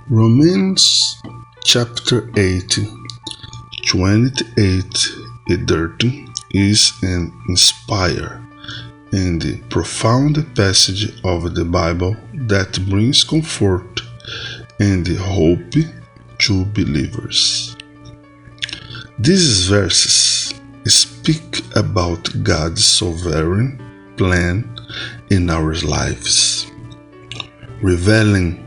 Romans chapter 8, 28 and 30 is an inspired and profound passage of the Bible that brings comfort and hope to believers. These verses speak about God's sovereign plan in our lives, revealing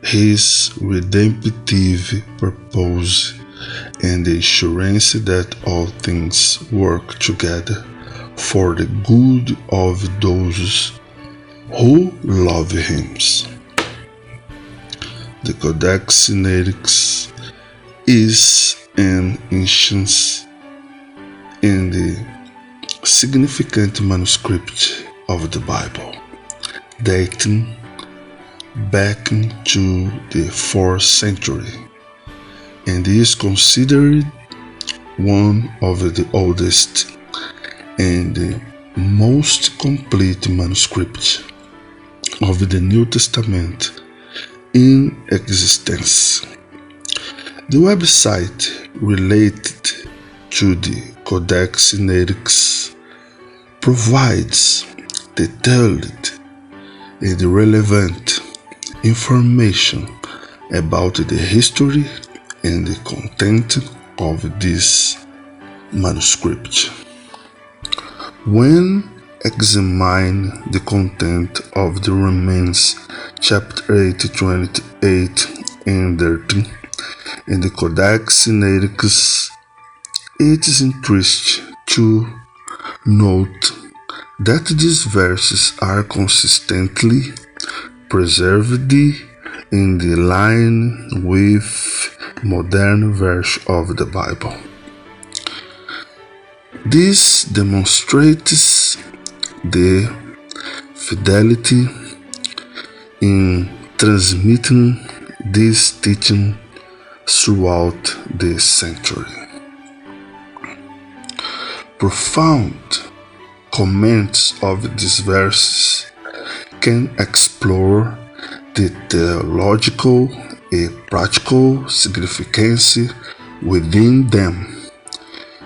His redemptive purpose and the assurance that all things work together for the good of those who love Him. The Codex Sinaiticus is an ancient and significant manuscript of the Bible, dating back to the 4th century, and is considered one of the oldest and the most complete manuscripts of the New Testament in existence. The website related to the Codex Sinaiticus provides detailed and relevant information about the history and the content of this manuscript. When examine the content of the Romans chapter 8, 28 and 30 in the Codex Sinaiticus, it is interesting to note that these verses are consistently preserved in the line with modern version of the Bible. This demonstrates the fidelity in transmitting this teaching throughout the century. Profound comments of these verses can explore the theological and practical significance within them.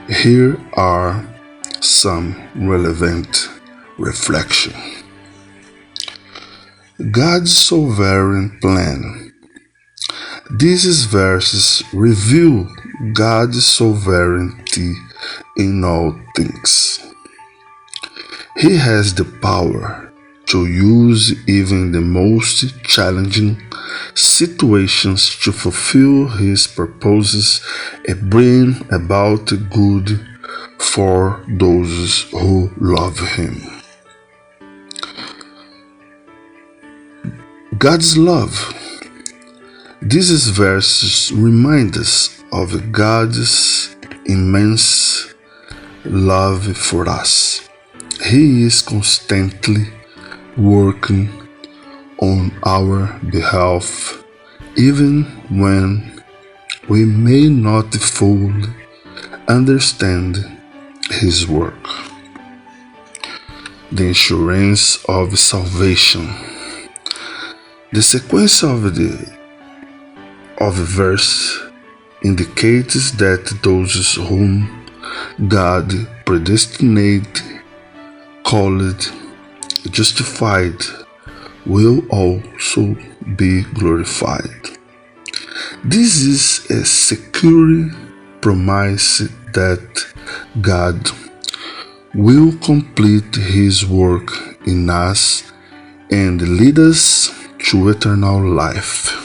Here are some relevant reflections. God's sovereign plan. These verses reveal God's sovereignty in all things. He has the power to use even the most challenging situations to fulfill His purposes and bring about good for those who love Him. God's love. These verses remind us of God's immense love for us. He is constantly working on our behalf, even when we may not fully understand His work. The assurance of salvation. The sequence of the verse indicates that those whom God predestinated, called, justified, will also be glorified. This is a secure promise that God will complete His work in us and lead us to eternal life.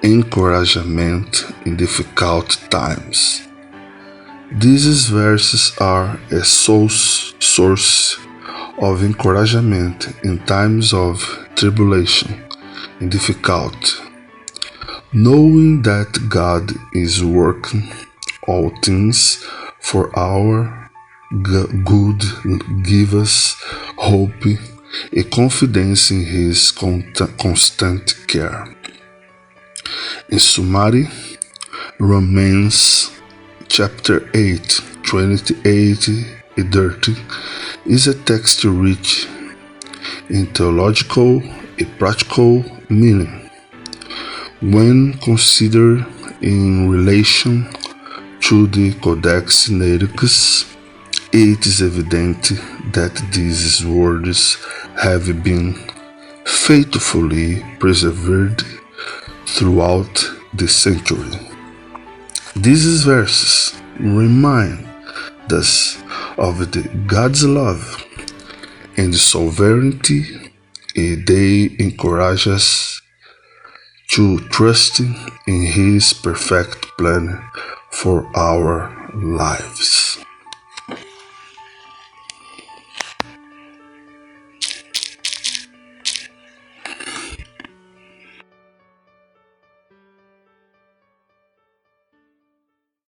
Encouragement in difficult times. These verses are a source of encouragement in times of tribulation and difficulty, knowing that God is working all things for our good, give us hope and confidence in His constant care. In summary, Romans chapter 8, 28 and 30 is a text rich in theological and practical meaning. When considered in relation to the Codex Sinaiticus, it is evident that these words have been faithfully preserved throughout the century. These verses remind us of the God's love and sovereignty, and they encourage us to trust in His perfect plan for our lives.